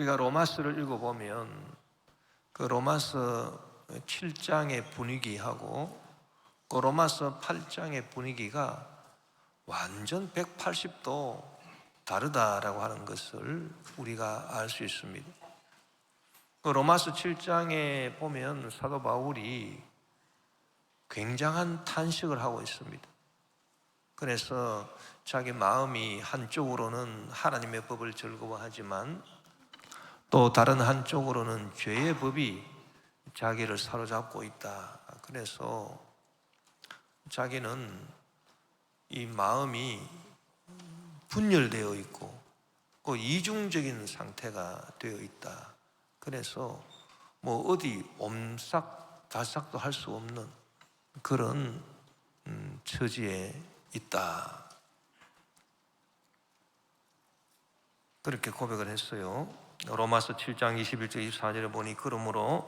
우리가 로마서를 읽어보면 그 로마서 7장의 분위기하고 그 로마서 8장의 분위기가 완전 180도 다르다라고 하는 것을 우리가 알 수 있습니다. 그 로마서 7장에 보면 사도 바울이 굉장한 탄식을 하고 있습니다. 그래서 자기 마음이 한쪽으로는 하나님의 법을 즐거워하지만 또 다른 한쪽으로는 죄의 법이 자기를 사로잡고 있다. 그래서 자기는 이 마음이 분열되어 있고 그 이중적인 상태가 되어 있다. 그래서 뭐 어디 옴싹달싹도 할 수 없는 그런 처지에 있다. 그렇게 고백을 했어요. 로마서 7장 21절 24절에 보니 그러므로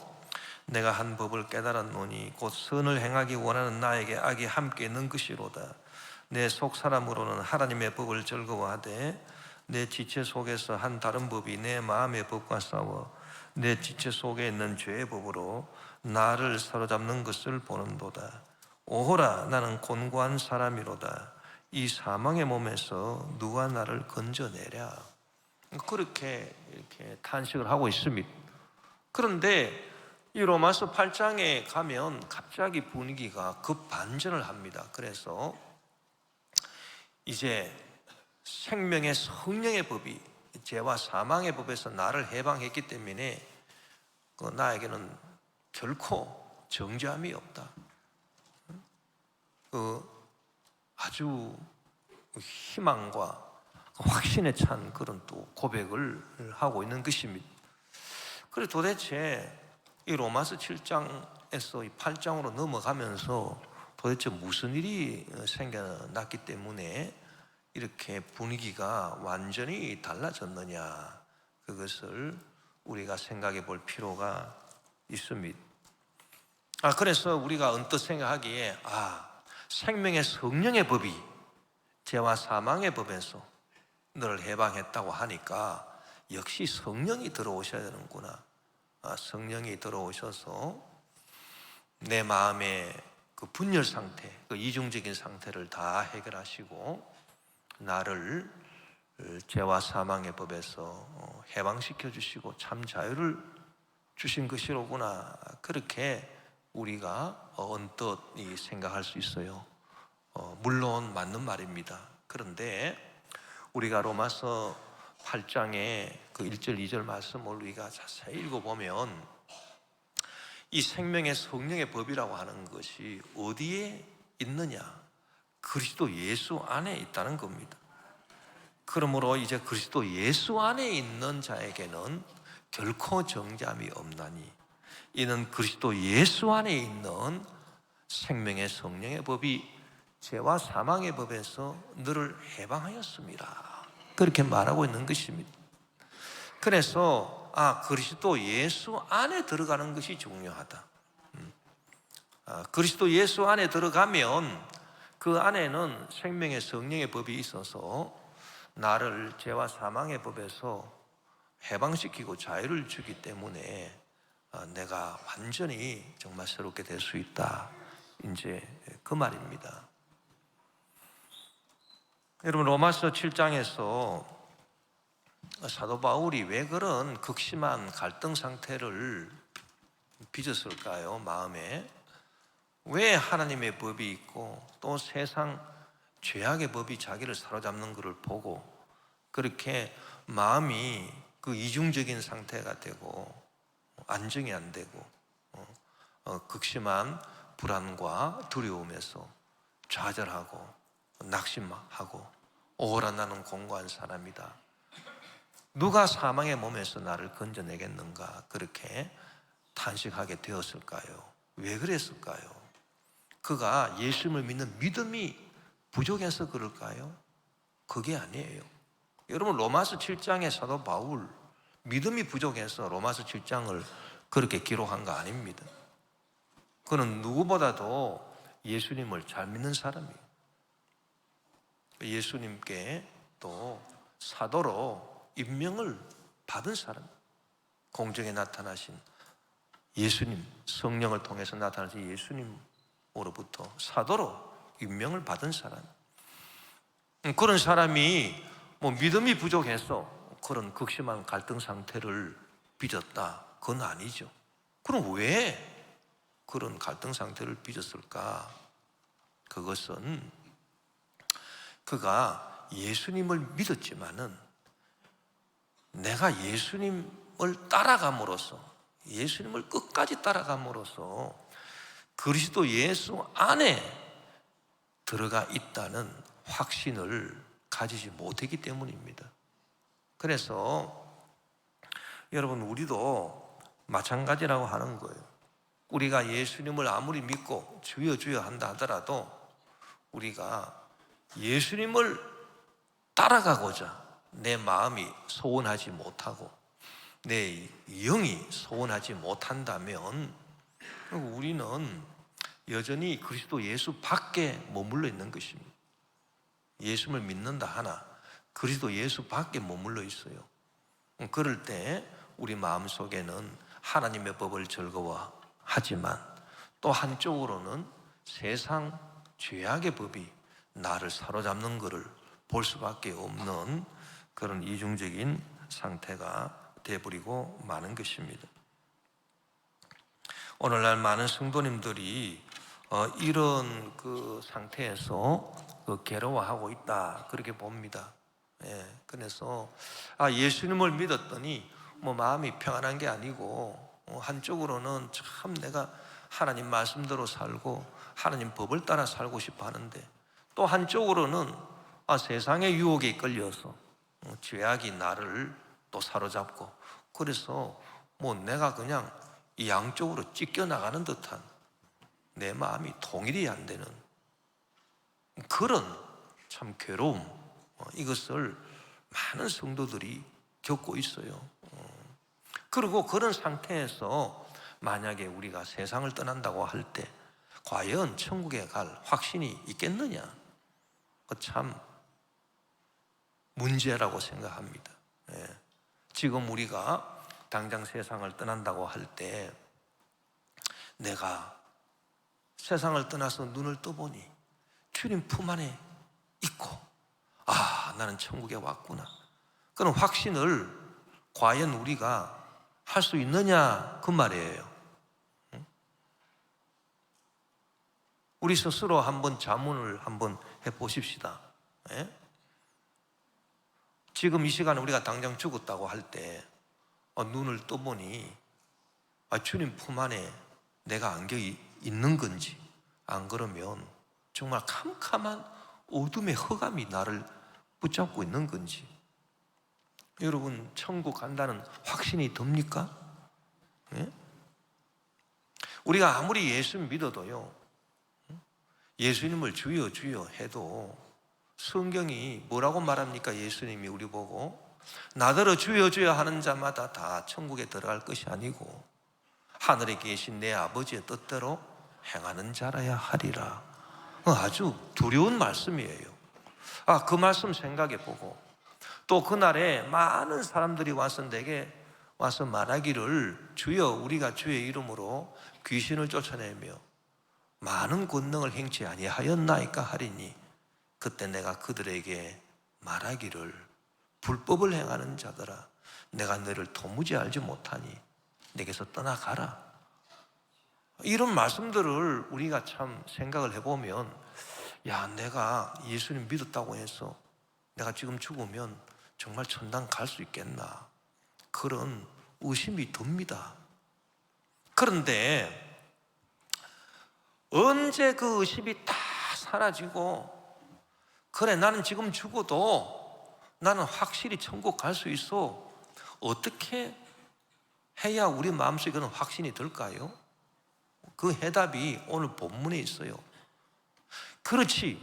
내가 한 법을 깨달았노니 곧 선을 행하기 원하는 나에게 악이 함께 있는 것이로다. 내 속사람으로는 하나님의 법을 즐거워하되 내 지체 속에서 한 다른 법이 내 마음의 법과 싸워 내 지체 속에 있는 죄의 법으로 나를 사로잡는 것을 보는도다. 오호라 나는 곤고한 사람이로다. 이 사망의 몸에서 누가 나를 건져내랴. 그렇게 이렇게 탄식을 하고 있습니다. 그런데 이 로마서 8장에 가면 갑자기 분위기가 급반전을 합니다. 그래서 이제 생명의 성령의 법이 죄와 사망의 법에서 나를 해방했기 때문에 나에게는 결코 정죄함이 없다. 아주 희망과 확신에 찬 그런 또 고백을 하고 있는 것입니다. 그래서 도대체 이 로마서 7장에서 이 8장으로 넘어가면서 도대체 무슨 일이 생겨났기 때문에 이렇게 분위기가 완전히 달라졌느냐, 그것을 우리가 생각해 볼 필요가 있습니다. 그래서 우리가 언뜻 생각하기에 생명의 성령의 법이 죄와 사망의 법에서 너를 해방했다고 하니까 역시 성령이 들어오셔야 되는구나. 성령이 들어오셔서 내 마음의 그 분열 상태, 그 이중적인 상태를 다 해결하시고 나를 죄와 사망의 법에서 해방시켜 주시고 참 자유를 주신 것이로구나. 그렇게 우리가 언뜻 생각할 수 있어요. 물론 맞는 말입니다. 그런데 우리가 로마서 8장의 그 1절 2절 말씀을 우리가 자세히 읽어보면 이 생명의 성령의 법이라고 하는 것이 어디에 있느냐? 그리스도 예수 안에 있다는 겁니다. 그러므로 이제 그리스도 예수 안에 있는 자에게는 결코 정죄함이 없나니 이는 그리스도 예수 안에 있는 생명의 성령의 법이 죄와 사망의 법에서 너를 해방하였습니다. 그렇게 말하고 있는 것입니다. 그래서 그리스도 예수 안에 들어가는 것이 중요하다. 그리스도 예수 안에 들어가면 그 안에는 생명의 성령의 법이 있어서 나를 죄와 사망의 법에서 해방시키고 자유를 주기 때문에 내가 완전히 정말 새롭게 될 수 있다. 이제 그 말입니다. 여러분, 로마서 7장에서 사도 바울이 왜 그런 극심한 갈등 상태를 빚었을까요? 마음에 왜 하나님의 법이 있고 또 세상 죄악의 법이 자기를 사로잡는 것을 보고 그렇게 마음이 그 이중적인 상태가 되고 안정이 안 되고 극심한 불안과 두려움에서 좌절하고 낙심하고 오호라 나는 공고한 사람이다. 누가 사망의 몸에서 나를 건져내겠는가? 그렇게 탄식하게 되었을까요? 왜 그랬을까요? 그가 예수님을 믿는 믿음이 부족해서 그럴까요? 그게 아니에요. 여러분, 로마서 7장의 사도 바울 믿음이 부족해서 로마서 7장을 그렇게 기록한 거 아닙니다. 그는 누구보다도 예수님을 잘 믿는 사람이에요. 예수님께 또 사도로 임명을 받은 사람. 공중에 나타나신 예수님, 성령을 통해서 나타나신 예수님으로부터 사도로 임명을 받은 사람, 그런 사람이 믿음이 부족해서 그런 극심한 갈등 상태를 빚었다, 그건 아니죠. 그럼 왜 그런 갈등 상태를 빚었을까? 그것은 그가 예수님을 믿었지만은 내가 예수님을 따라감으로써, 예수님을 끝까지 따라감으로써 그리스도 예수 안에 들어가 있다는 확신을 가지지 못했기 때문입니다. 그래서 여러분, 우리도 마찬가지라고 하는 거예요. 우리가 예수님을 아무리 믿고 주여 주여 한다 하더라도 우리가 예수님을 따라가고자 내 마음이 소원하지 못하고 내 영이 소원하지 못한다면 우리는 여전히 그리스도 예수 밖에 머물러 있는 것입니다. 예수를 믿는다 하나 그리스도 예수 밖에 머물러 있어요. 그럴 때 우리 마음속에는 하나님의 법을 즐거워하지만 또 한쪽으로는 세상 죄악의 법이 나를 사로잡는 것을 볼 수밖에 없는 그런 이중적인 상태가 되어버리고 마는 것입니다. 오늘날 많은 성도님들이 이런 그 상태에서 괴로워하고 있다, 그렇게 봅니다. 그래서 예수님을 믿었더니 마음이 평안한 게 아니고 한쪽으로는 참 내가 하나님 말씀대로 살고 하나님 법을 따라 살고 싶어 하는데 또 한쪽으로는 세상의 유혹에 이끌려서 죄악이 나를 또 사로잡고 그래서 내가 그냥 이 양쪽으로 찢겨나가는 듯한 내 마음이 통일이 안 되는 그런 참 괴로움, 이것을 많은 성도들이 겪고 있어요. 그리고 그런 상태에서 만약에 우리가 세상을 떠난다고 할 때 과연 천국에 갈 확신이 있겠느냐? 참 문제라고 생각합니다. 지금 우리가 당장 세상을 떠난다고 할 때 내가 세상을 떠나서 눈을 떠보니 주님 품 안에 있고 나는 천국에 왔구나, 그런 확신을 과연 우리가 할 수 있느냐, 그 말이에요. 우리 스스로 한번 자문을 한번 해보십시다. 지금 이 시간에 우리가 당장 죽었다고 할 때 눈을 떠보니 주님 품 안에 내가 안겨 있는 건지, 안 그러면 정말 캄캄한 어둠의 흑암이 나를 붙잡고 있는 건지, 여러분 천국 간다는 확신이 듭니까? 우리가 아무리 예수 믿어도요, 예수님을 주여 주여 해도 성경이 뭐라고 말합니까? 예수님이 우리 보고 나더러 주여 주여 하는 자마다 다 천국에 들어갈 것이 아니고 하늘에 계신 내 아버지의 뜻대로 행하는 자라야 하리라. 아주 두려운 말씀이에요. 그 말씀 생각해 보고 또 그날에 많은 사람들이 와서 내게 와서 말하기를 주여 우리가 주의 이름으로 귀신을 쫓아내며 많은 권능을 행치 아니하였나이까 하리니 그때 내가 그들에게 말하기를 불법을 행하는 자들아 내가 너를 도무지 알지 못하니 내게서 떠나가라. 이런 말씀들을 우리가 참 생각을 해보면 내가 예수님 믿었다고 해서 내가 지금 죽으면 정말 천당 갈 수 있겠나, 그런 의심이 듭니다. 그런데 언제 그 의심이 다 사라지고 그래 나는 지금 죽어도 나는 확실히 천국 갈 수 있어, 어떻게 해야 우리 마음속에 그런 확신이 들까요? 그 해답이 오늘 본문에 있어요. 그렇지,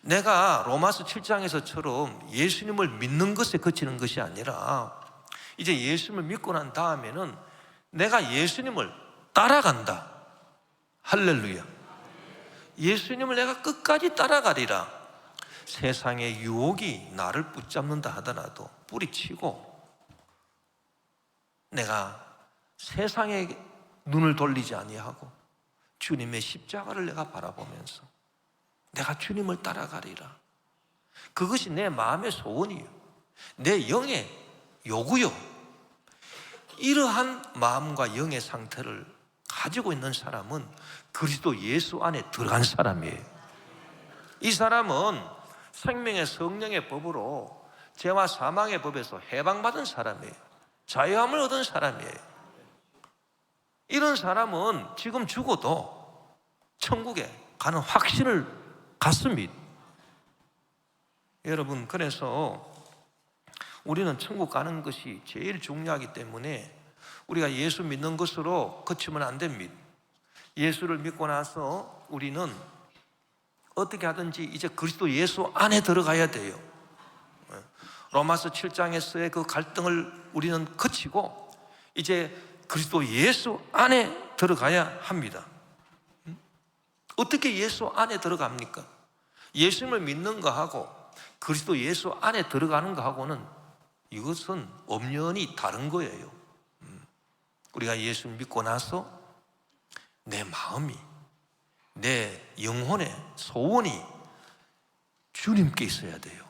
내가 로마서 7장에서처럼 예수님을 믿는 것에 그치는 것이 아니라 이제 예수님을 믿고 난 다음에는 내가 예수님을 따라간다. 할렐루야. 예수님을 내가 끝까지 따라가리라. 세상의 유혹이 나를 붙잡는다 하더라도 뿌리치고 내가 세상에 눈을 돌리지 아니하고 주님의 십자가를 내가 바라보면서 내가 주님을 따라가리라. 그것이 내 마음의 소원이요, 내 영의 요구요. 이러한 마음과 영의 상태를 가지고 있는 사람은 그리스도 예수 안에 들어간 사람이에요. 이 사람은 생명의 성령의 법으로 죄와 사망의 법에서 해방받은 사람이에요. 자유함을 얻은 사람이에요. 이런 사람은 지금 죽어도 천국에 가는 확신을 갖습니다. 여러분, 그래서 우리는 천국 가는 것이 제일 중요하기 때문에 우리가 예수 믿는 것으로 그치면 안 됩니다. 예수를 믿고 나서 우리는 어떻게 하든지 이제 그리스도 예수 안에 들어가야 돼요. 로마서 7장에서의 그 갈등을 우리는 그치고 이제 그리스도 예수 안에 들어가야 합니다. 어떻게 예수 안에 들어갑니까? 예수님을 믿는 거하고 그리스도 예수 안에 들어가는 거하고는 이것은 엄연히 다른 거예요. 우리가 예수를 믿고 나서 내 마음이, 내 영혼의 소원이 주님께 있어야 돼요.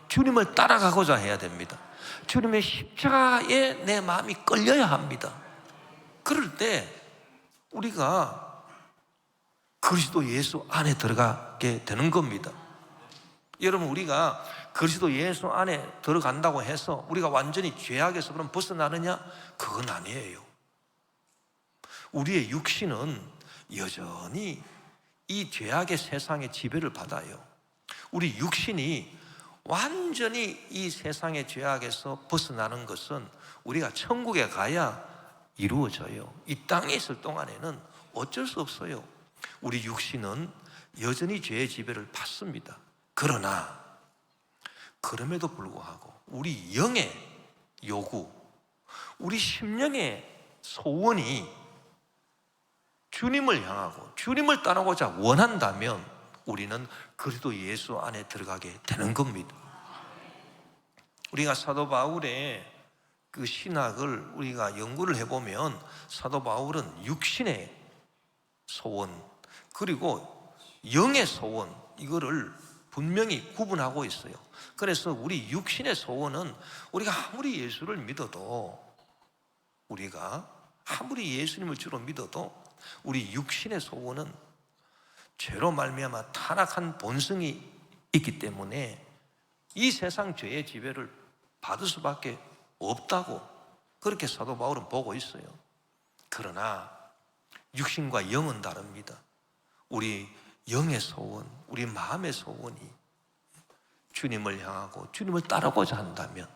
주님을 따라가고자 해야 됩니다. 주님의 십자가에 내 마음이 끌려야 합니다. 그럴 때 우리가 그리스도 예수 안에 들어가게 되는 겁니다. 여러분, 우리가 그리스도 예수 안에 들어간다고 해서 우리가 완전히 죄악에서 그럼 벗어나느냐? 그건 아니에요. 우리의 육신은 여전히 이 죄악의 세상의 지배를 받아요. 우리 육신이 완전히 이 세상의 죄악에서 벗어나는 것은 우리가 천국에 가야 이루어져요. 이 땅에 있을 동안에는 어쩔 수 없어요. 우리 육신은 여전히 죄의 지배를 받습니다. 그러나 그럼에도 불구하고 우리 영의 요구, 우리 심령의 소원이 주님을 향하고 주님을 따르고자 원한다면 우리는 그리스도 예수 안에 들어가게 되는 겁니다. 우리가 사도 바울의 그 신학을 우리가 연구를 해보면 사도 바울은 육신의 소원 그리고 영의 소원, 이거를 분명히 구분하고 있어요. 그래서 우리 육신의 소원은 우리가 아무리 예수를 믿어도, 우리가 아무리 예수님을 주로 믿어도 우리 육신의 소원은 죄로 말미암아 타락한 본성이 있기 때문에 이 세상 죄의 지배를 받을 수밖에 없다고 그렇게 사도 바울은 보고 있어요. 그러나 육신과 영은 다릅니다. 우리 영의 소원, 우리 마음의 소원이 주님을 향하고 주님을 따르고자 한다면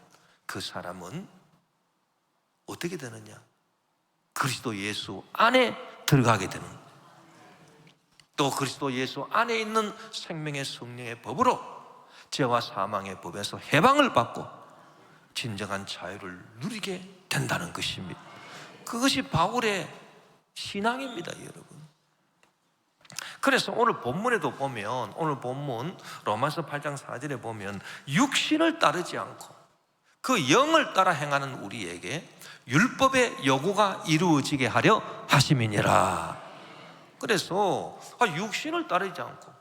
그 사람은 어떻게 되느냐? 그리스도 예수 안에 들어가게 되는, 또 그리스도 예수 안에 있는 생명의 성령의 법으로 죄와 사망의 법에서 해방을 받고 진정한 자유를 누리게 된다는 것입니다. 그것이 바울의 신앙입니다, 여러분. 그래서 오늘 본문에도 보면, 오늘 본문 로마서 8장 4절에 보면 육신을 따르지 않고 그 영을 따라 행하는 우리에게 율법의 요구가 이루어지게 하려 하심이니라. 그래서 육신을 따르지 않고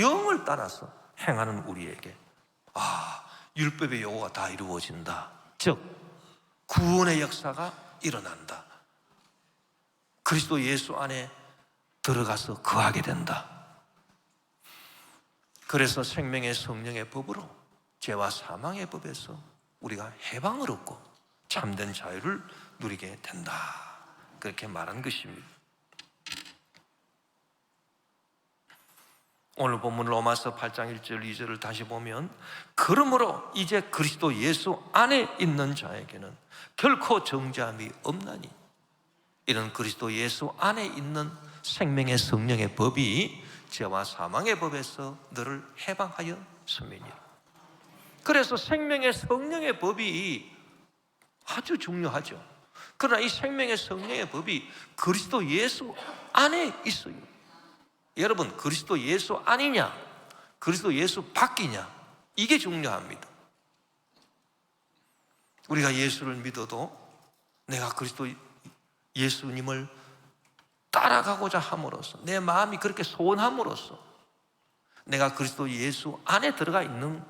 영을 따라서 행하는 우리에게 율법의 요구가 다 이루어진다. 즉 구원의 역사가 일어난다. 그리스도 예수 안에 들어가서 거하게 된다. 그래서 생명의 성령의 법으로 죄와 사망의 법에서 우리가 해방을 얻고 참된 자유를 누리게 된다. 그렇게 말한 것입니다. 오늘 본문 로마서 8장 1절 2절을 다시 보면 그러므로 이제 그리스도 예수 안에 있는 자에게는 결코 정죄함이 없나니 이런 그리스도 예수 안에 있는 생명의 성령의 법이 죄와 사망의 법에서 너를 해방하여 섭니라. 그래서 생명의 성령의 법이 아주 중요하죠. 그러나 이 생명의 성령의 법이 그리스도 예수 안에 있어요. 여러분, 그리스도 예수 아니냐, 그리스도 예수 밖이냐, 이게 중요합니다. 우리가 예수를 믿어도 내가 그리스도 예수님을 따라가고자 함으로써, 내 마음이 그렇게 소원함으로써 내가 그리스도 예수 안에 들어가 있는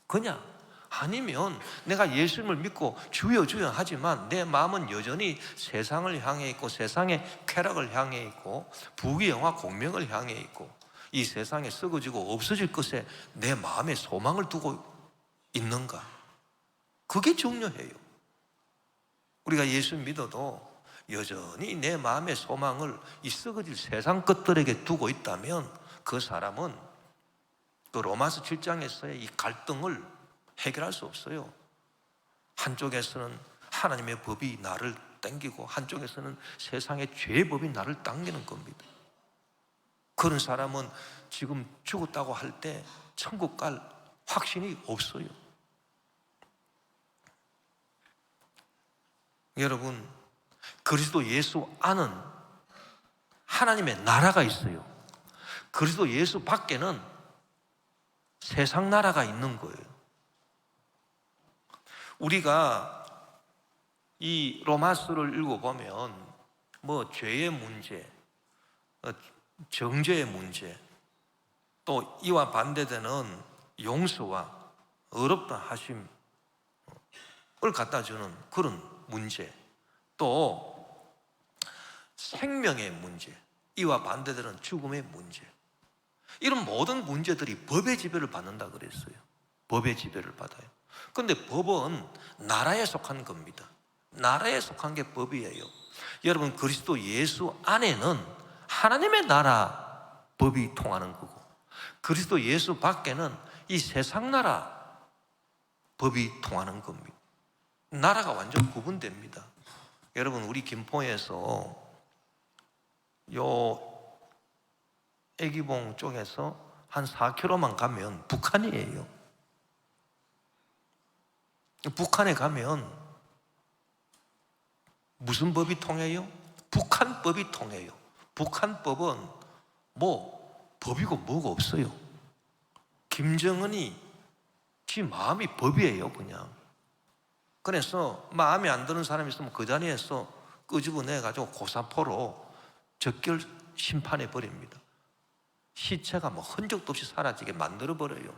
거냐? 아니면 내가 예수님을 믿고 주여 주여 하지만 내 마음은 여전히 세상을 향해 있고 세상의 쾌락을 향해 있고 부귀영화 공명을 향해 있고 이 세상에 썩어지고 없어질 것에 내 마음에 소망을 두고 있는가? 그게 중요해요. 우리가 예수 믿어도 여전히 내 마음의 소망을 이 썩어질 세상 것들에게 두고 있다면 그 사람은 그 로마서 7장에서의 이 갈등을 해결할 수 없어요. 한쪽에서는 하나님의 법이 나를 당기고 한쪽에서는 세상의 죄의 법이 나를 당기는 겁니다. 그런 사람은 지금 죽었다고 할 때 천국 갈 확신이 없어요. 여러분, 그리스도 예수 안은 하나님의 나라가 있어요. 그리스도 예수 밖에는 세상 나라가 있는 거예요. 우리가 이 로마서를 읽어보면 뭐 죄의 문제, 정죄의 문제, 또 이와 반대되는 용서와 어렵다 하심을 갖다 주는 그런 문제, 또 생명의 문제, 이와 반대되는 죽음의 문제, 이런 모든 문제들이 법의 지배를 받는다 그랬어요. 법의 지배를 받아요. 그런데 법은 나라에 속한 겁니다. 나라에 속한 게 법이에요. 여러분, 그리스도 예수 안에는 하나님의 나라 법이 통하는 거고, 그리스도 예수 밖에는 이 세상 나라 법이 통하는 겁니다. 나라가 완전 구분됩니다. 여러분, 우리 김포에서 요 애기봉 쪽에서 한 4km만 가면 북한이에요. 북한에 가면 무슨 법이 통해요? 북한법이 통해요. 북한법은 뭐 법이고 뭐가 없어요. 김정은이 지 마음이 법이에요, 그냥. 그래서 마음에 안 드는 사람이 있으면 그 자리에서 끄집어내가지고 고사포로 적결 심판해 버립니다. 시체가 뭐 흔적도 없이 사라지게 만들어 버려요.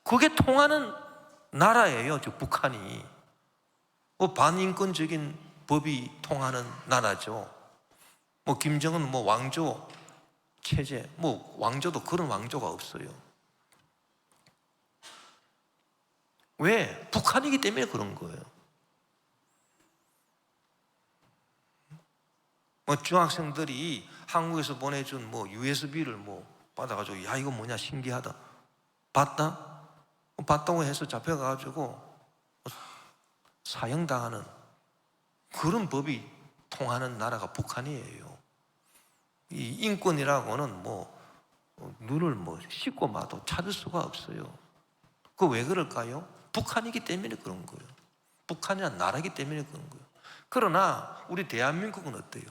그게 통하는 나라예요, 저 북한이. 뭐 반인권적인 법이 통하는 나라죠. 뭐 김정은 뭐 왕조 체제, 뭐 왕조도 그런 왕조가 없어요. 왜? 북한이기 때문에 그런 거예요. 뭐 중학생들이 한국에서 보내준 뭐 USB를 뭐 받아가지고 야 이거 뭐냐 신기하다. 봤다? 봤다고 해서 잡혀가지고 사형당하는 그런 법이 통하는 나라가 북한이에요. 이 인권이라고는 뭐 눈을 뭐 씻고 마도 찾을 수가 없어요. 그 왜 그럴까요? 북한이기 때문에 그런 거예요. 북한이란 나라이기 때문에 그런 거예요. 그러나 우리 대한민국은 어때요?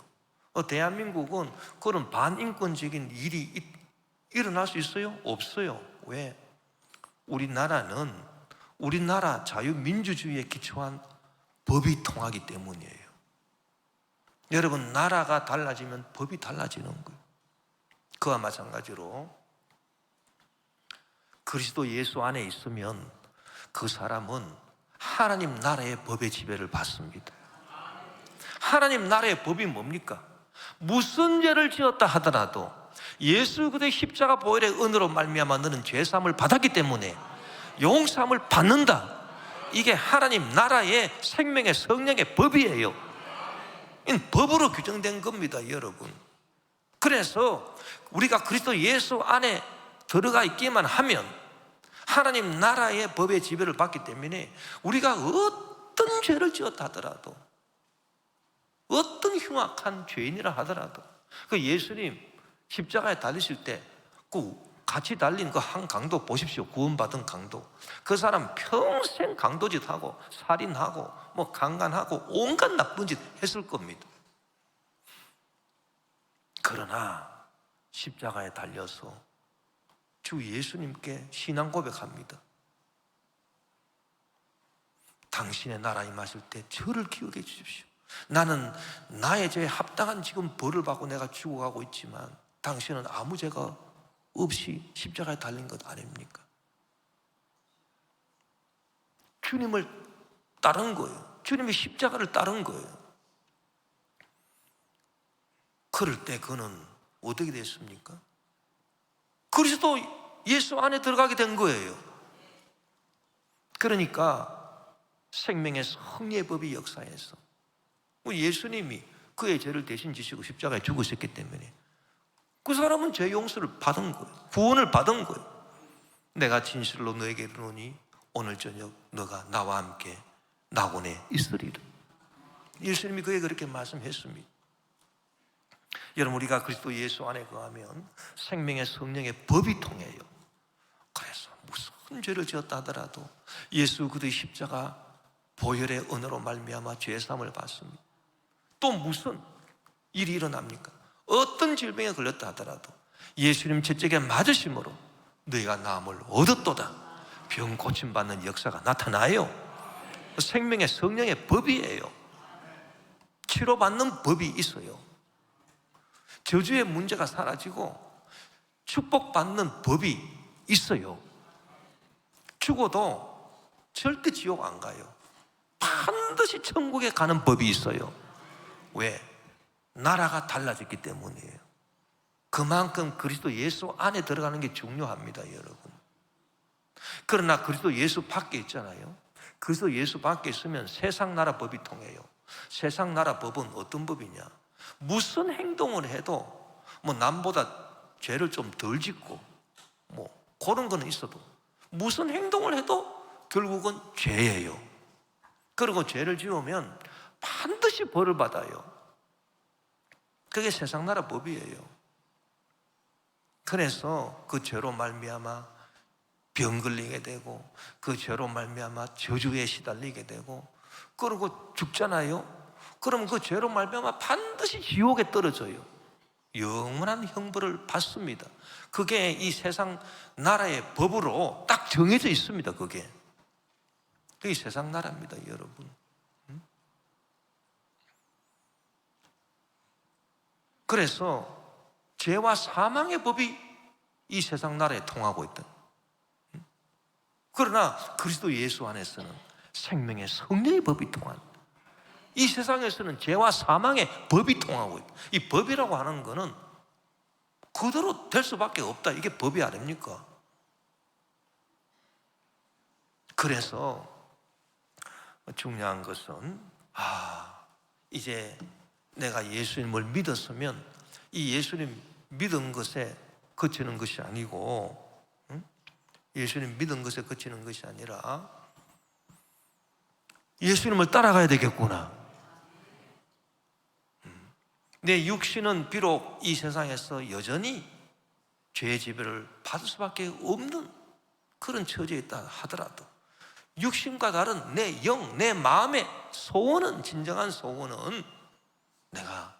대한민국은 그런 반인권적인 일이 일어날 수 있어요? 없어요. 왜? 우리나라는 우리나라 자유민주주의에 기초한 법이 통하기 때문이에요. 여러분, 나라가 달라지면 법이 달라지는 거예요. 그와 마찬가지로 그리스도 예수 안에 있으면 그 사람은 하나님 나라의 법의 지배를 받습니다. 하나님 나라의 법이 뭡니까? 무슨 죄를 지었다 하더라도 예수 그리스도의 십자가 보혈의 은혜로 말미암아 너는 죄사함을 받았기 때문에 용서함을 받는다. 이게 하나님 나라의 생명의 성령의 법이에요. 이건 법으로 규정된 겁니다, 여러분. 그래서 우리가 그리스도 예수 안에 들어가 있기만 하면 하나님 나라의 법의 지배를 받기 때문에 우리가 어떤 죄를 지었다 하더라도, 어떤 흉악한 죄인이라 하더라도, 그 예수님 십자가에 달리실 때 그 같이 달린 그 한 강도 보십시오. 구원받은 강도. 그 사람 평생 강도짓 하고 살인하고 뭐 강간하고 온갖 나쁜 짓 했을 겁니다. 그러나 십자가에 달려서 주 예수님께 신앙 고백합니다. 당신의 나라 임하실 때 저를 기억해 주십시오. 나는 나의 죄에 합당한 지금 벌을 받고 내가 죽어가고 있지만 당신은 아무 죄가 없이 십자가에 달린 것 아닙니까? 주님을 따른 거예요. 주님의 십자가를 따른 거예요. 그럴 때 그는 어떻게 됐습니까? 그리스도 예수 안에 들어가게 된 거예요. 그러니까 생명의 성리의 법이 역사해서 예수님이 그의 죄를 대신 지시고 십자가에 죽으셨기 때문에 그 사람은 죄 용서를 받은 거예요. 구원을 받은 거예요. 내가 진실로 너에게 이르노니 오늘 저녁 너가 나와 함께 낙원에 있으리라. 예수님이 그에게 그렇게 말씀했습니다. 여러분, 우리가 그리스도 예수 안에 거하면 생명의 성령의 법이 통해요. 그래서 무슨 죄를 지었다 하더라도 예수 그리스도의 십자가 보혈의 은혜로 말미암아 죄사함을 받습니다. 또 무슨 일이 일어납니까? 어떤 질병에 걸렸다 하더라도 예수님 채찍에 맞으심으로 너희가 나음을 얻었도다. 병 고침받는 역사가 나타나요. 생명의 성령의 법이에요. 치료받는 법이 있어요. 저주의 문제가 사라지고 축복받는 법이 있어요. 죽어도 절대 지옥 안 가요. 반드시 천국에 가는 법이 있어요. 왜? 나라가 달라졌기 때문이에요. 그만큼 그리스도 예수 안에 들어가는 게 중요합니다, 여러분. 그러나 그리스도 예수 밖에 있잖아요. 그리스도 예수 밖에 있으면 세상 나라 법이 통해요. 세상 나라 법은 어떤 법이냐? 무슨 행동을 해도 뭐 남보다 죄를 좀 덜 짓고 뭐 그런 거는 있어도 무슨 행동을 해도 결국은 죄예요. 그리고 죄를 지으면 반드시 벌을 받아요. 그게 세상 나라 법이에요. 그래서 그 죄로 말미암아 병 걸리게 되고 그 죄로 말미암아 저주에 시달리게 되고 그러고 죽잖아요. 그럼 그 죄로 말미암아 반드시 지옥에 떨어져요. 영원한 형벌을 받습니다. 그게 이 세상 나라의 법으로 딱 정해져 있습니다. 그게 세상 나라입니다, 여러분. 그래서 죄와 사망의 법이 이 세상 나라에 통하고 있다. 그러나 그리스도 예수 안에서는 생명의 성령의 법이 통한다. 이 세상에서는 죄와 사망의 법이 통하고 있다. 이 법이라고 하는 거는 그대로 될 수밖에 없다. 이게 법이 아닙니까? 그래서 중요한 것은 이제 내가 예수님을 믿었으면 이 예수님 믿은 것에 그치는 것이 아니고 예수님 믿은 것에 그치는 것이 아니라 예수님을 따라가야 되겠구나. 내 육신은 비록 이 세상에서 여전히 죄의 지배를 받을 수밖에 없는 그런 처지에 있다 하더라도 육신과 다른 내 영, 내 마음의 소원은, 진정한 소원은 내가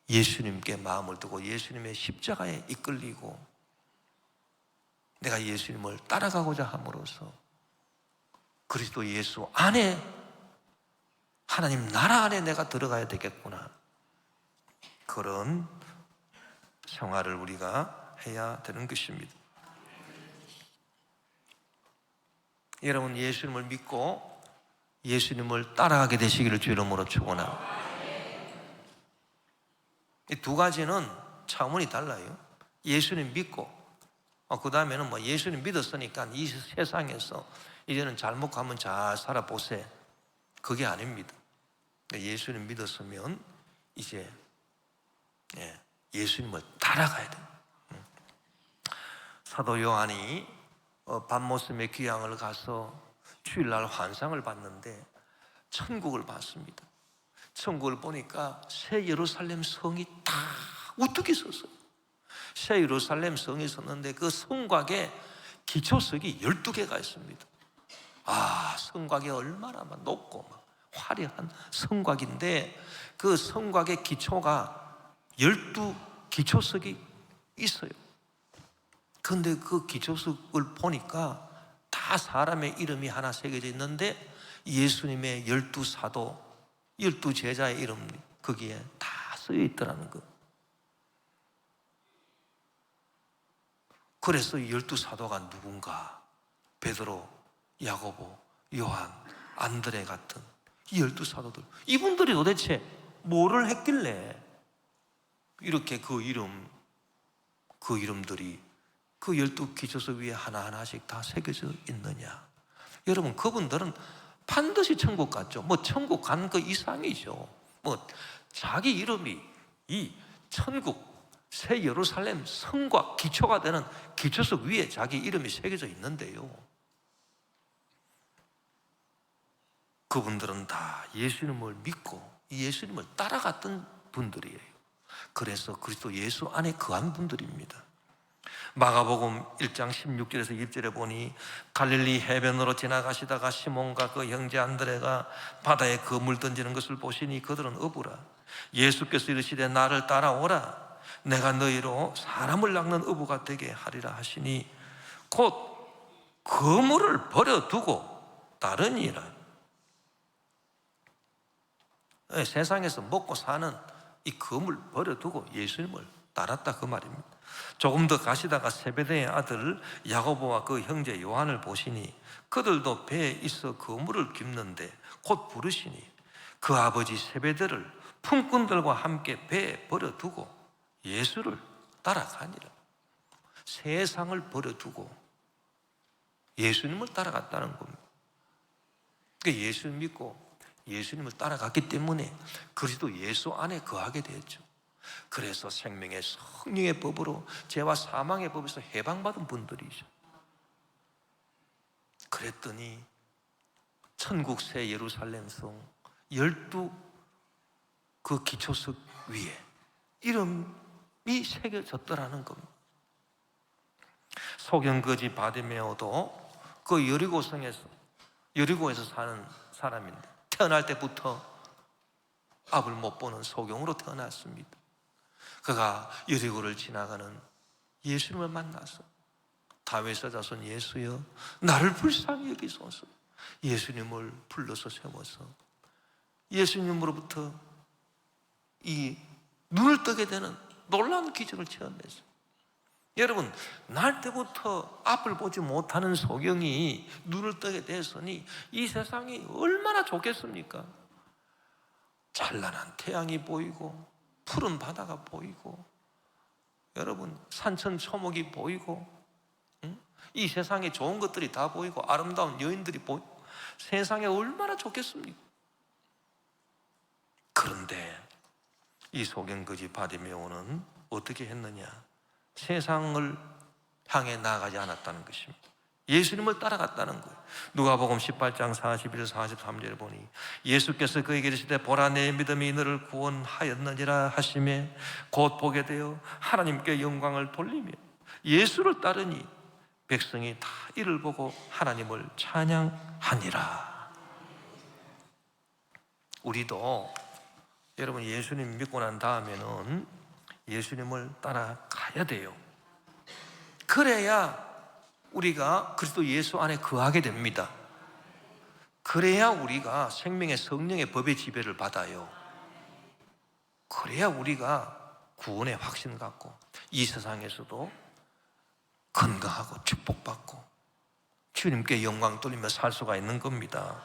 예수님께 마음을 두고 예수님의 십자가에 이끌리고 내가 예수님을 따라가고자 함으로써 그리스도 예수 안에, 하나님 나라 안에 내가 들어가야 되겠구나. 그런 생활을 우리가 해야 되는 것입니다. 여러분, 예수님을 믿고 예수님을 따라가게 되시기를 주 이름으로 축원합니다. 이 두 가지는 차원이 달라요. 예수님 믿고 그 다음에는 뭐 예수님 믿었으니까 이 세상에서 이제는 잘못 가면 잘 살아보세. 그게 아닙니다. 예수님 믿었으면 이제 예수님을 따라가야 돼요. 사도 요한이 밤모섬의 귀향을 가서 주일날 환상을 봤는데 천국을 봤습니다. 천국을 보니까 새 예루살렘 성이 다 우뚝이 섰어요. 새 예루살렘 성이 섰는데 그 성곽에 기초석이 12개가 있습니다. 성곽이 얼마나 높고 화려한 성곽인데 그 성곽의 기초가 12기초석이 있어요. 그런데 그 기초석을 보니까 다 사람의 이름이 하나 새겨져 있는데 예수님의 12사도 12 제자의 이름 거기에 다 쓰여 있더라는 거. 그래서 12 사도가 누군가? 베드로, 야고보, 요한, 안드레 같은 이 12 사도들, 이분들이 도대체 뭐를 했길래 이렇게 그 이름들이 그 12 기초서 위에 하나하나씩 다 새겨져 있느냐? 여러분, 그분들은 반드시 천국 갔죠. 뭐 천국 간 그 이상이죠. 뭐 자기 이름이 이 천국 새 예루살렘 성과 기초가 되는 기초서 위에 자기 이름이 새겨져 있는데요, 그분들은 다 예수님을 믿고 예수님을 따라갔던 분들이에요. 그래서 그리스도 예수 안에 거한 분들입니다. 마가복음 1장 16절에서 20절에 보니 갈릴리 해변으로 지나가시다가 시몬과 그 형제 안드레가 바다에 그물 던지는 것을 보시니 그들은 어부라. 예수께서 이르시되 나를 따라오라. 내가 너희로 사람을 낚는 어부가 되게 하리라 하시니 곧 그물을 버려두고 따르니라. 세상에서 먹고 사는 이 그물 버려두고 예수님을 따랐다, 그 말입니다. 조금 더 가시다가 세베대의 아들 야고보와 그 형제 요한을 보시니 그들도 배에 있어 그물을 깁는데 곧 부르시니 그 아버지 세베대를 품꾼들과 함께 배에 버려두고 예수를 따라가니라. 세상을 버려두고 예수님을 따라갔다는 겁니다. 그러니까 예수를 믿고 예수님을 따라갔기 때문에 그리스도 예수 안에 거하게 되었죠. 그래서 생명의 성령의 법으로 죄와 사망의 법에서 해방받은 분들이죠. 그랬더니 천국 새 예루살렘 성 12 그 기초석 위에 이름이 새겨졌더라는 겁니다. 소경거지 바디메오도 그 여리고에서 사는 사람인데 태어날 때부터 앞을 못 보는 소경으로 태어났습니다. 그가 여리고를 지나가는 예수님을 만나서 다윗의 자손 예수여 나를 불쌍히 여기소서. 예수님을 불러서 세워서 예수님으로부터 이 눈을 뜨게 되는 놀라운 기적을 체험했어요. 여러분, 날 때부터 앞을 보지 못하는 소경이 눈을 뜨게 됐으니 이 세상이 얼마나 좋겠습니까? 찬란한 태양이 보이고 푸른 바다가 보이고 여러분 산천 초목이 보이고 이 세상에 좋은 것들이 다 보이고 아름다운 여인들이 보이고 세상에 얼마나 좋겠습니까? 그런데 이 소경거지 바디메오는 어떻게 했느냐? 세상을 향해 나아가지 않았다는 것입니다. 예수님을 따라갔다는 거예요. 누가복음 18장 41, 43절에 보니 예수께서 그에게 이르시되 보라 내 믿음이 너를 구원하였느니라 하시매 곧 보게 되어 하나님께 영광을 돌리며 예수를 따르니 백성이 다 이를 보고 하나님을 찬양하니라. 우리도 여러분 예수님 믿고 난 다음에는 예수님을 따라가야 돼요. 그래야 우리가 그리스도 예수 안에 거하게 됩니다. 그래야 우리가 생명의 성령의 법의 지배를 받아요. 그래야 우리가 구원의 확신 갖고 이 세상에서도 건강하고 축복받고 주님께 영광 돌리며 살 수가 있는 겁니다.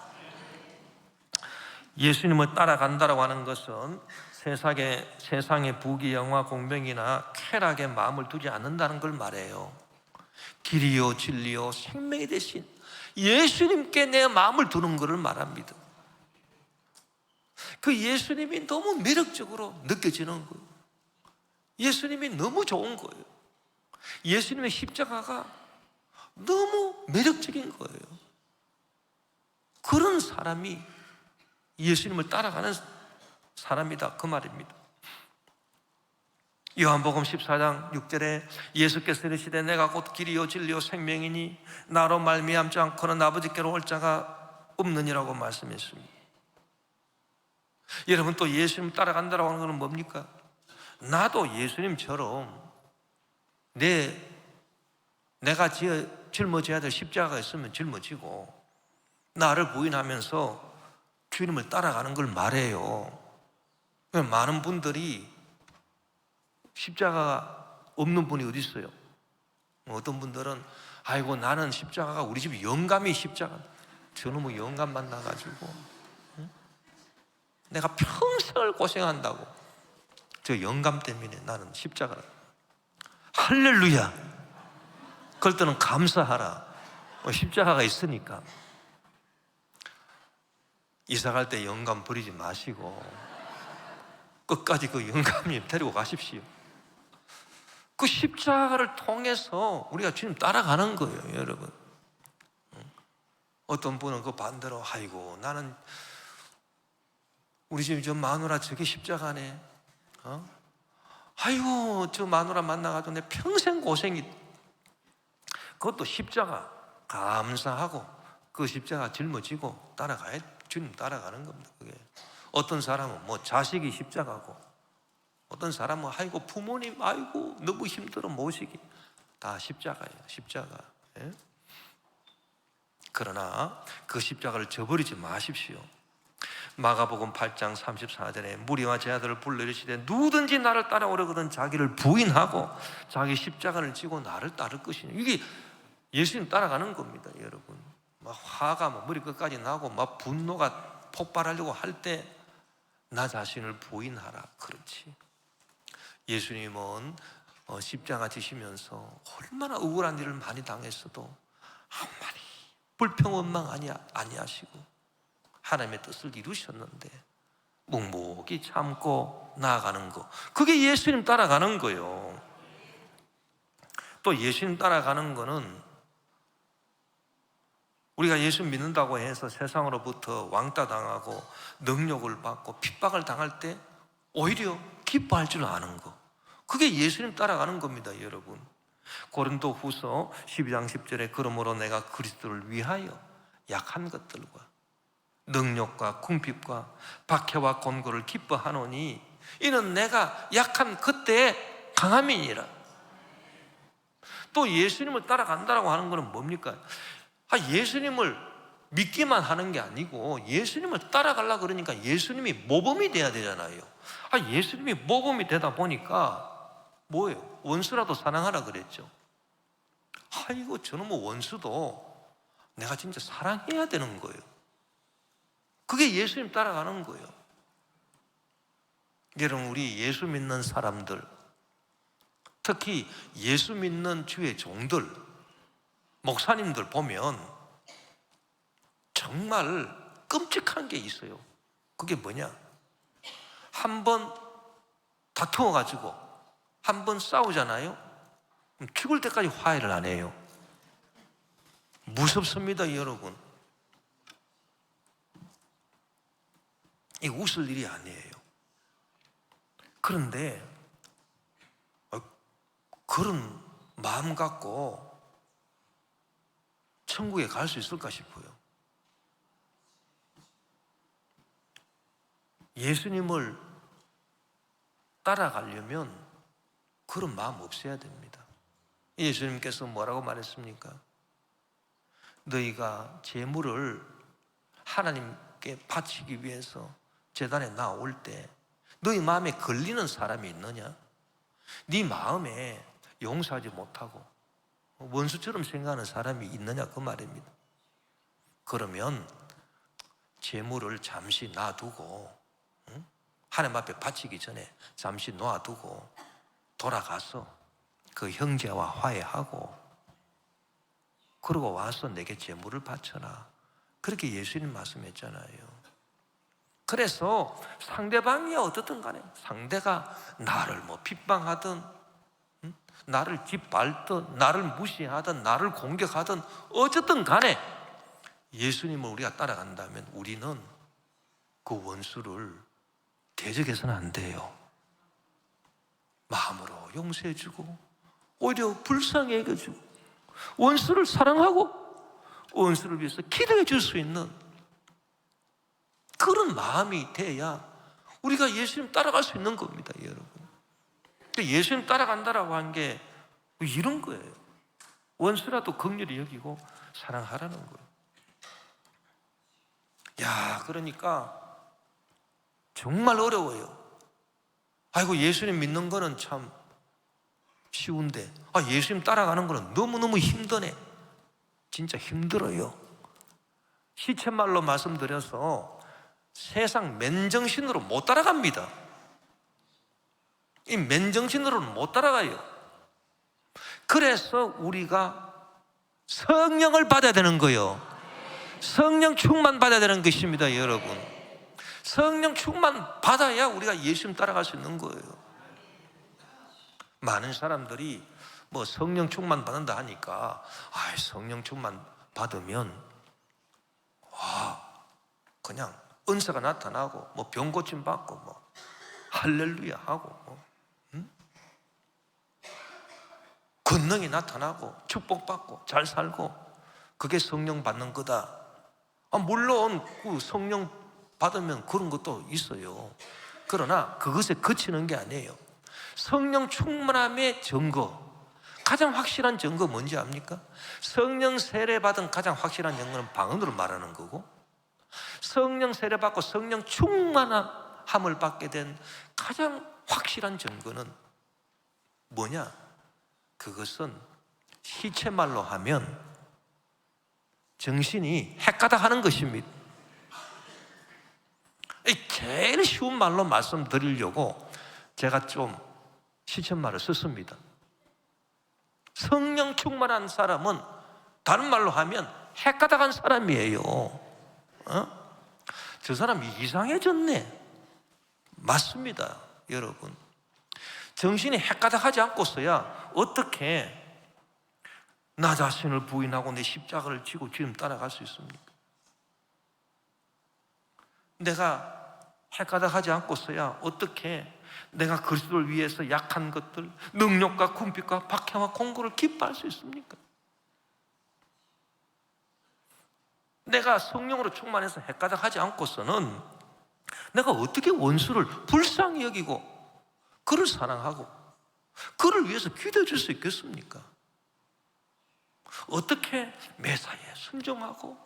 예수님을 따라간다라고 하는 것은 세상의 부귀영화 공명이나 쾌락에 마음을 두지 않는다는 걸 말해요. 길이요 진리요 생명이 되신 예수님께 내 마음을 두는 것을 말합니다. 그 예수님이 너무 매력적으로 느껴지는 거예요. 예수님이 너무 좋은 거예요. 예수님의 십자가가 너무 매력적인 거예요. 그런 사람이 예수님을 따라가는 사람이다, 그 말입니다. 요한복음 14장 6절에 예수께서 이르시되 내가 곧 길이요 진리요 생명이니 나로 말미암지 않고는 아버지께로 올 자가 없느니라고 말씀했습니다. 여러분, 또 예수님 따라간다라고 하는 것은 뭡니까? 나도 예수님처럼 내가 짊어져야 될 십자가가 있으면 짊어지고 나를 부인하면서 주님을 따라가는 걸 말해요. 많은 분들이 십자가가 없는 분이 어디 있어요? 어떤 분들은 아이고 나는 십자가가 우리 집 영감이 십자가. 저는 뭐 영감 만나가지고 내가 평생을 고생한다고 저 영감 때문에 나는 십자가를. 할렐루야. 그럴 때는 감사하라. 십자가가 있으니까. 이사 갈 때 영감 버리지 마시고 끝까지 그 영감님 데리고 가십시오. 그 십자가를 통해서 우리가 주님 따라가는 거예요, 여러분. 어떤 분은 그 반대로 아이고 나는 우리 집 저 마누라 저게 십자가네. 아이고 저 마누라 만나가지고 내 평생 고생이. 그것도 십자가 감사하고 그 십자가 짊어지고 따라가야 주님 따라가는 겁니다. 그게 어떤 사람은 뭐 자식이 십자가고, 어떤 사람은 아이고 부모님 아이고 너무 힘들어 모시기. 다 십자가예요, 십자가. 예? 그러나 그 십자가를 저버리지 마십시오. 마가복음 8장 34절에 무리와 제 아들을 불러이르시되 누구든지 나를 따라오려거든 자기를 부인하고 자기 십자가를 지고 나를 따를 것이니. 이게 예수님 따라가는 겁니다, 여러분. 막 화가 막 머리 끝까지 나고 막 분노가 폭발하려고 할 때 나 자신을 부인하라. 그렇지. 예수님은 십자가 지시면서 얼마나 억울한 일을 많이 당했어도 한마디 불평원망 아니하시고 하나님의 뜻을 이루셨는데 묵묵히 참고 나아가는 거, 그게 예수님 따라가는 거예요. 또 예수님 따라가는 거는 우리가 예수 믿는다고 해서 세상으로부터 왕따 당하고 능욕을 받고 핍박을 당할 때 오히려 기뻐할 줄 아는 거, 그게 예수님 따라가는 겁니다, 여러분. 고린도 후서 12장 10절에 그러므로 내가 그리스도를 위하여 약한 것들과 능욕과 궁핍과 박해와 곤고를 기뻐하노니 이는 내가 약한 그때의 강함이니라. 또 예수님을 따라간다고 하는 것은 뭡니까? 예수님을 믿기만 하는 게 아니고 예수님을 따라가려고 그러니까 예수님이 모범이 돼야 되잖아요. 예수님이 모범이 되다 보니까 뭐예요? 원수라도 사랑하라 그랬죠. 이거 저는 뭐 원수도 내가 진짜 사랑해야 되는 거예요. 그게 예수님 따라가는 거예요. 여러분, 우리 예수 믿는 사람들, 특히 예수 믿는 주의 종들, 목사님들 보면 정말 끔찍한 게 있어요. 그게 뭐냐? 한번 다투어가지고 한번 싸우잖아요. 죽을 때까지 화해를 안 해요. 무섭습니다, 여러분. 이거 웃을 일이 아니에요. 그런데 그런 마음 갖고 천국에 갈 수 있을까 싶어요. 예수님을 따라가려면 그런 마음 없어야 됩니다. 예수님께서 뭐라고 말했습니까? 너희가 제물을 하나님께 바치기 위해서 제단에 나올 때 너희 마음에 걸리는 사람이 있느냐? 네 마음에 용서하지 못하고 원수처럼 생각하는 사람이 있느냐, 그 말입니다. 그러면 제물을 잠시 놔두고 하나님 앞에 바치기 전에 잠시 놔두고 돌아가서 그 형제와 화해하고 그러고 와서 내게 제물을 바쳐라. 그렇게 예수님 말씀했잖아요. 그래서 상대방이 어떻든 간에 상대가 나를 뭐 핍박하든 나를 짓밟든 나를 무시하든 나를 공격하든 어쨌든 간에 예수님을 우리가 따라간다면 우리는 그 원수를 대적해서는 안 돼요. 마음으로 용서해주고 오히려 불쌍히 여겨주고 원수를 사랑하고 원수를 위해서 기도해 줄 수 있는 그런 마음이 돼야 우리가 예수님 따라갈 수 있는 겁니다, 여러분. 예수님 따라간다라고 한 게 이런 거예요. 원수라도 긍휼히 여기고 사랑하라는 거예요. 야, 그러니까 정말 어려워요. 아이고, 예수님 믿는 거는 참 쉬운데, 예수님 따라가는 거는 너무너무 힘드네. 진짜 힘들어요. 시쳇말로 말씀드려서 세상 맨정신으로 못 따라갑니다. 이 맨정신으로는 못 따라가요. 그래서 우리가 성령을 받아야 되는 거예요. 성령 충만 받아야 되는 것입니다, 여러분. 성령 충만 받아야 우리가 예수님 따라갈 수 있는 거예요. 많은 사람들이 뭐 성령 충만 받는다 하니까 성령 충만 받으면 그냥 은사가 나타나고 뭐 병 고침 받고 뭐 할렐루야 하고 권능이 나타나고 축복받고 잘 살고 그게 성령 받는 거다. 물론 그 성령 받으면 그런 것도 있어요. 그러나 그것에 그치는 게 아니에요. 성령 충만함의 증거, 가장 확실한 증거 뭔지 압니까? 성령 세례 받은 가장 확실한 증거는 방언으로 말하는 거고, 성령 세례 받고 성령 충만함을 받게 된 가장 확실한 증거는 뭐냐? 그것은 시체말로 하면 정신이 헷가닥하는 것입니다. 제일 쉬운 말로 말씀드리려고 제가 좀 시체말을 썼습니다. 성령 충만한 사람은 다른 말로 하면 헷가닥한 사람이에요. 저 사람이 이상해졌네. 맞습니다, 여러분. 정신이 헷가닥하지 않고서야 어떻게 나 자신을 부인하고 내 십자가를 지고 주님 따라갈 수 있습니까? 내가 헷가닥하지 않고서야 어떻게 내가 그리스도를 위해서 약한 것들, 능력과 궁핍과 박해와 공고를 기뻐할 수 있습니까? 내가 성령으로 충만해서 헷가닥하지 않고서는 내가 어떻게 원수를 불쌍히 여기고 그를 사랑하고 그를 위해서 기도해 줄 수 있겠습니까? 어떻게 매사에 순종하고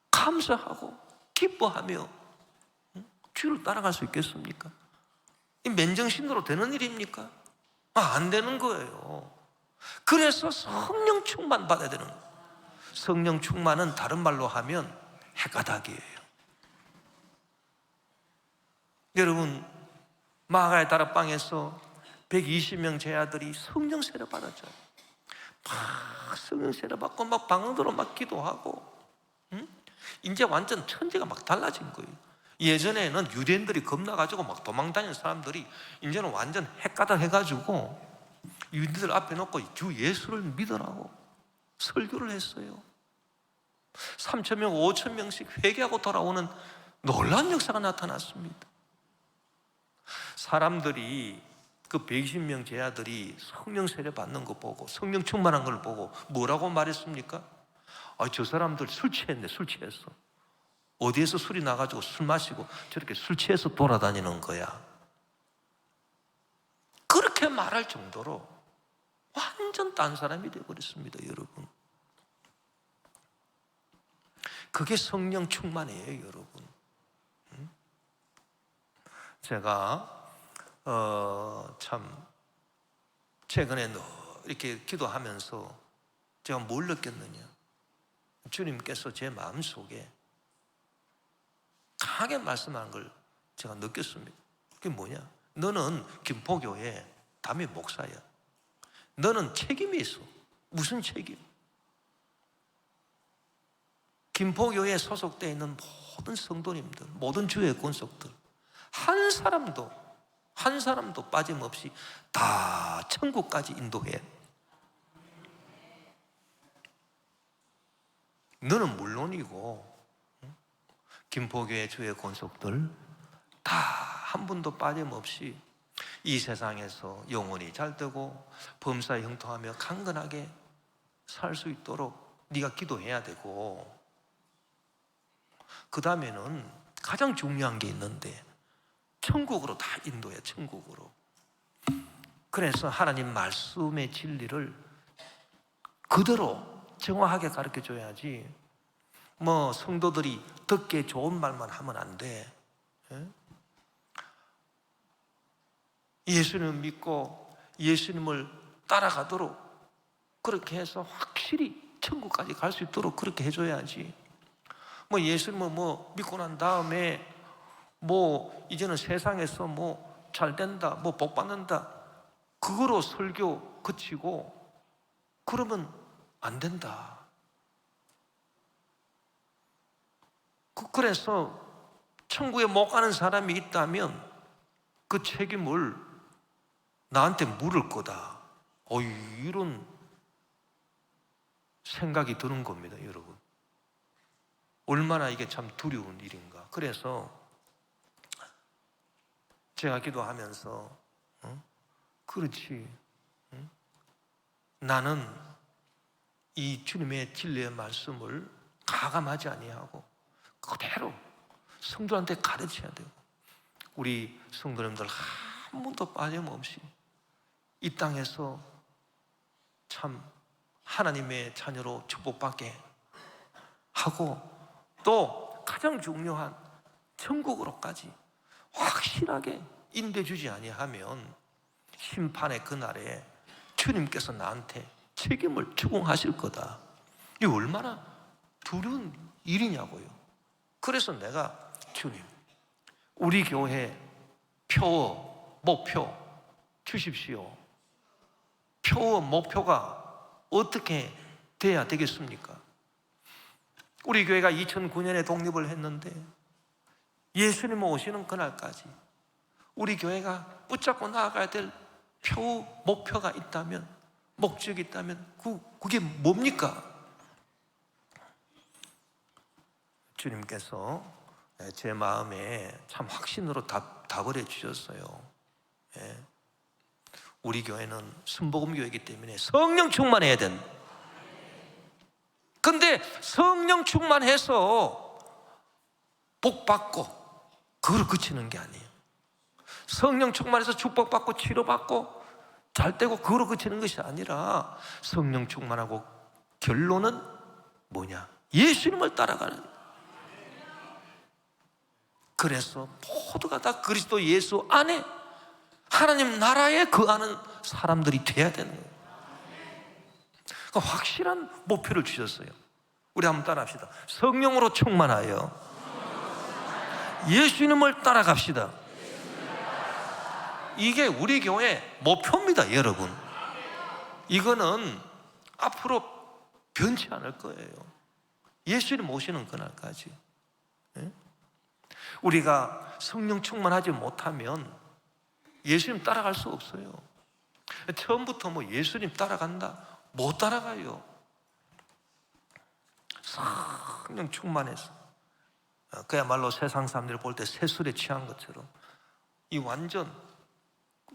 감사하고 기뻐하며 주를 따라갈 수 있겠습니까? 이 맨정신으로 되는 일입니까? 안 되는 거예요. 그래서 성령 충만 받아야 되는 거예요. 성령 충만은 다른 말로 하면 헷가닥이에요. 여러분, 마가의 다락방에서 120명 제자들이 성령 세례 받았죠. 막 성령 세례 받고 막 방언으로 막 기도하고, 이제 완전 천지가 막 달라진 거예요. 예전에는 유대인들이 겁나가지고 막 도망다니는 사람들이 이제는 완전 헷가닥 해가지고 유대인들 앞에 놓고 주 예수를 믿으라고 설교를 했어요. 3,000명, 5,000명씩 회개하고 돌아오는 놀라운 역사가 나타났습니다. 사람들이 그 120명 제자들이 성령 세례 받는 거 보고 성령 충만한 걸 보고 뭐라고 말했습니까? 저 사람들 술 취했네. 술 취했어. 어디에서 술이 나가지고 술 마시고 저렇게 술 취해서 돌아다니는 거야. 그렇게 말할 정도로 완전 딴 사람이 되어버렸습니다, 여러분. 그게 성령 충만이에요, 여러분. 제가 참 최근에 이렇게 기도하면서 제가 뭘 느꼈느냐, 주님께서 제 마음속에 강하게 말씀하는 걸 제가 느꼈습니다. 그게 뭐냐? 너는 김포교회 담임 목사야. 너는 책임이 있어. 무슨 책임? 김포교회에 소속되어 있는 모든 성도님들, 모든 주의 권속들 한 사람도 빠짐없이 다 천국까지 인도해. 너는 물론이고 김포교회 주의 권속들 다 한 분도 빠짐없이 이 세상에서 영원히 잘 되고 범사에 형통하며 강건하게 살 수 있도록 네가 기도해야 되고, 그 다음에는 가장 중요한 게 있는데 천국으로 다 인도해. 천국으로. 그래서 하나님 말씀의 진리를 그대로 정확하게 가르쳐 줘야지 뭐 성도들이 듣기에 좋은 말만 하면 안 돼. 예수님을 믿고 예수님을 따라가도록 그렇게 해서 확실히 천국까지 갈 수 있도록 그렇게 해줘야지. 뭐 예수님을 뭐 믿고 난 다음에 뭐 이제는 세상에서 뭐 잘 된다, 뭐 복 받는다, 그거로 설교 그치고 그러면 안 된다. 그래서 천국에 못 가는 사람이 있다면 그 책임을 나한테 물을 거다. 이런 생각이 드는 겁니다, 여러분. 얼마나 이게 참 두려운 일인가. 그래서 제가 기도하면서 그렇지, 나는 이 주님의 진리의 말씀을 가감하지 아니하고 그대로 성도한테 가르쳐야 되고, 우리 성도님들 한 번도 빠짐없이 이 땅에서 참 하나님의 자녀로 축복받게 하고, 또 가장 중요한 천국으로까지 확실하게 인도해주지 아니하면 심판의 그날에 주님께서 나한테 책임을 추궁하실 거다. 이게 얼마나 두려운 일이냐고요. 그래서 내가 주님, 우리 교회 표어, 목표 주십시오. 표어, 목표가 어떻게 돼야 되겠습니까? 우리 교회가 2009년에 독립을 했는데 예수님 오시는 그날까지 우리 교회가 붙잡고 나아가야 될 목표가 있다면, 목적이 있다면 그게 뭡니까? 주님께서 제 마음에 참 확신으로 답을 해주셨어요. 우리 교회는 순복음교회이기 때문에 성령 충만해야 된다. 근데 성령 충만해서 복 받고 그걸 그치는 게 아니에요. 성령 충만해서 축복받고 치료받고 잘 되고 그거로 그치는 것이 아니라 성령 충만하고 결론은 뭐냐? 예수님을 따라가는. 그래서 모두가 다 그리스도 예수 안에 하나님 나라에 거하는 사람들이 돼야 되는 거예요. 그러니까 확실한 목표를 주셨어요. 우리 한번 따라합시다. 성령으로 충만하여 예수님을 따라갑시다. 이게 우리 교회 목표입니다, 여러분. 이거는 앞으로 변치 않을 거예요. 예수님 오시는 그날까지. 우리가 성령 충만하지 못하면 예수님 따라갈 수 없어요. 처음부터 뭐 예수님 따라간다, 못 따라가요. 성령 충만해서 그야말로 세상 사람들이 볼 때 새술에 취한 것처럼 이 완전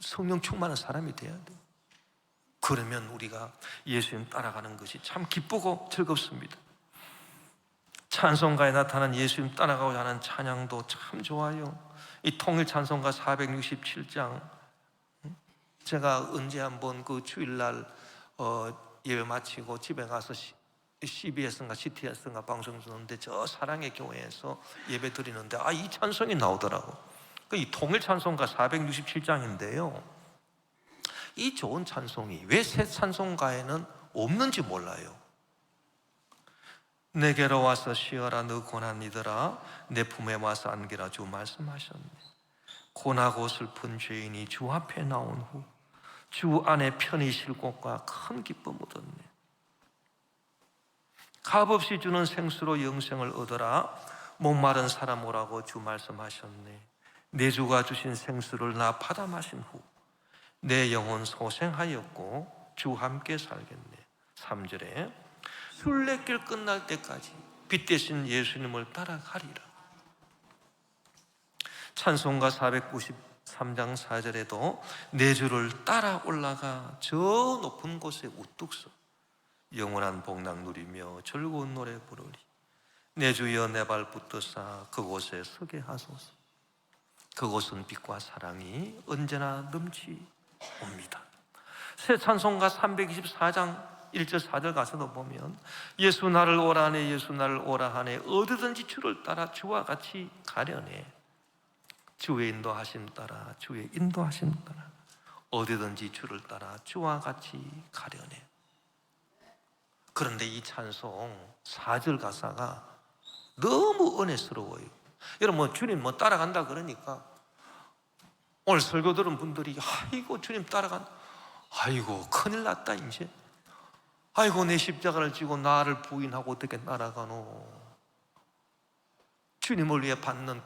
성령 충만한 사람이 돼야 돼요. 그러면 우리가 예수님 따라가는 것이 참 기쁘고 즐겁습니다. 찬송가에 나타난 예수님 따라가고자 하는 찬양도 참 좋아요. 이 통일 찬송가 467장, 제가 언제 한번 그 주일날 예배 마치고 집에 가서 CBS인가 CTS인가 방송 듣는데 저 사랑의 교회에서 예배 드리는데 이 찬송이 나오더라고. 이 통일 찬송가 467장인데요 이 좋은 찬송이 왜 새 찬송가에는 없는지 몰라요. 내게로 와서 쉬어라 너 고난 이들아, 내 품에 와서 안기라 주 말씀하셨네. 고나고 슬픈 죄인이 주 앞에 나온 후 주 안에 편히 쉴 곳과 큰 기쁨 얻었네. 값없이 주는 생수로 영생을 얻어라, 목마른 사람 오라고 주 말씀하셨네. 내 주가 주신 생수를 나 받아 마신 후 내 영혼 소생하였고 주 함께 살겠네. 3절에 순례길 끝날 때까지 빛 대신 예수님을 따라가리라. 찬송가 493장 4절에도 내 주를 따라 올라가 저 높은 곳에 우뚝 서 영원한 복락 누리며 즐거운 노래 부르리. 내 주여 내 발 붙드사 그곳에 서게 하소서. 그곳은 빛과 사랑이 언제나 넘치옵니다. 새 찬송가 324장 1절 4절 가서도 보면 예수 나를 오라 하네 예수 나를 오라 하네 어디든지 주를 따라 주와 같이 가려네. 주의 인도하심 따라 주의 인도하심 따라 어디든지 주를 따라 주와 같이 가려네. 그런데 이 찬송 4절 가사가 너무 은혜스러워요. 여러분 주님 따라간다 그러니까 오늘 설교 들은 분들이 아이고 주님 따라간다, 아이고 큰일 났다 이제, 아이고 내 십자가를 지고 나를 부인하고 어떻게 따라가노, 주님을 위해 받는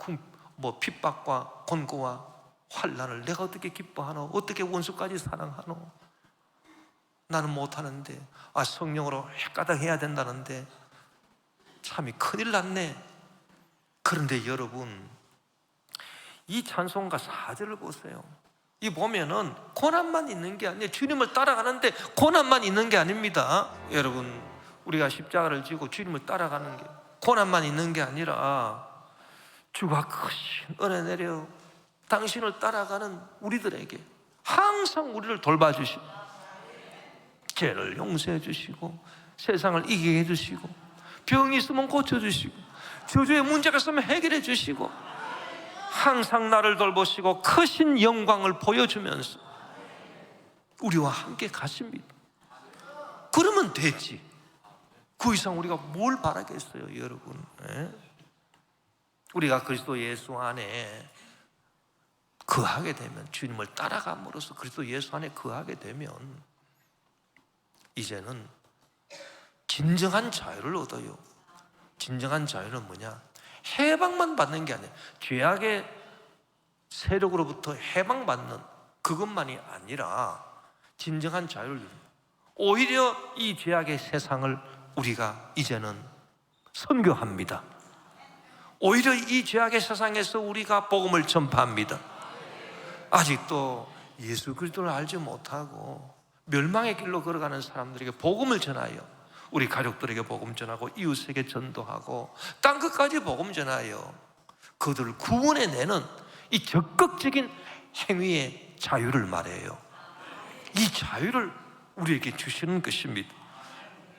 핍박과 권고와 환난을 내가 어떻게 기뻐하노, 어떻게 원수까지 사랑하노, 나는 못하는데, 성령으로 헷가닥 해야 된다는데 참이 큰일 났네. 그런데 여러분 이 찬송가 4절을 보세요. 이 보면은 고난만 있는 게 아니에요. 주님을 따라가는데 고난만 있는 게 아닙니다. 여러분 우리가 십자가를 지고 주님을 따라가는 게 고난만 있는 게 아니라 주가 크신 은혜 내려 당신을 따라가는 우리들에게 항상 우리를 돌봐주시고 죄를 용서해 주시고 세상을 이기게 해주시고 병이 있으면 고쳐주시고 저주의 문제가 있으면 해결해 주시고 항상 나를 돌보시고 크신 영광을 보여주면서 우리와 함께 가십니다. 그러면 되지. 그 이상 우리가 뭘 바라겠어요, 여러분? 우리가 그리스도 예수 안에 거하게 되면, 주님을 따라감으로써 그리스도 예수 안에 거하게 되면 이제는 진정한 자유를 얻어요. 진정한 자유는 뭐냐? 해방만 받는 게 아니에요. 죄악의 세력으로부터 해방받는 그것만이 아니라 진정한 자유를 누립니다. 오히려 이 죄악의 세상을 우리가 이제는 선교합니다. 오히려 이 죄악의 세상에서 우리가 복음을 전파합니다. 아직도 예수 그리스도를 알지 못하고 멸망의 길로 걸어가는 사람들에게 복음을 전하여 우리 가족들에게 복음 전하고 이웃에게 전도하고 땅끝까지 복음 전하여 그들을 구원해내는 이 적극적인 행위의 자유를 말해요. 이 자유를 우리에게 주시는 것입니다.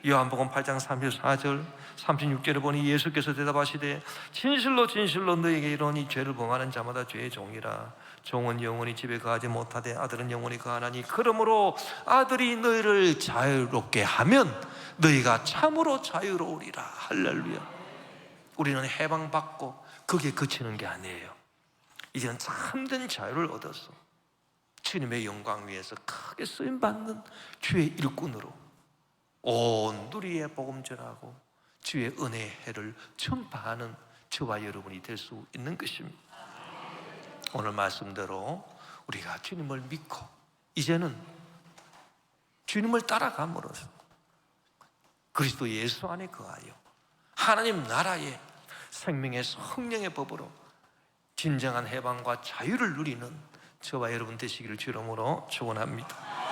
요한복음 8장 34절 36절에 보니 예수께서 대답하시되 진실로 진실로 너에게 이르노니 죄를 범하는 자마다 죄의 종이라. 종은 영원히 집에 거하지 못하되 아들은 영원히 거하나니 그러므로 아들이 너희를 자유롭게 하면 너희가 참으로 자유로우리라. 할렐루야. 우리는 해방받고 거기에 그치는 게 아니에요. 이제는 참된 자유를 얻어서 주님의 영광 위에서 크게 쓰임받는 주의 일꾼으로 온 누리에 복음 전하고 주의 은혜의 해를 전파하는 저와 여러분이 될 수 있는 것입니다. 오늘 말씀대로 우리가 주님을 믿고 이제는 주님을 따라감으로써 그리스도 예수 안에 거하여 하나님 나라의 생명의 성령의 법으로 진정한 해방과 자유를 누리는 저와 여러분 되시기를 주름으로 축원합니다.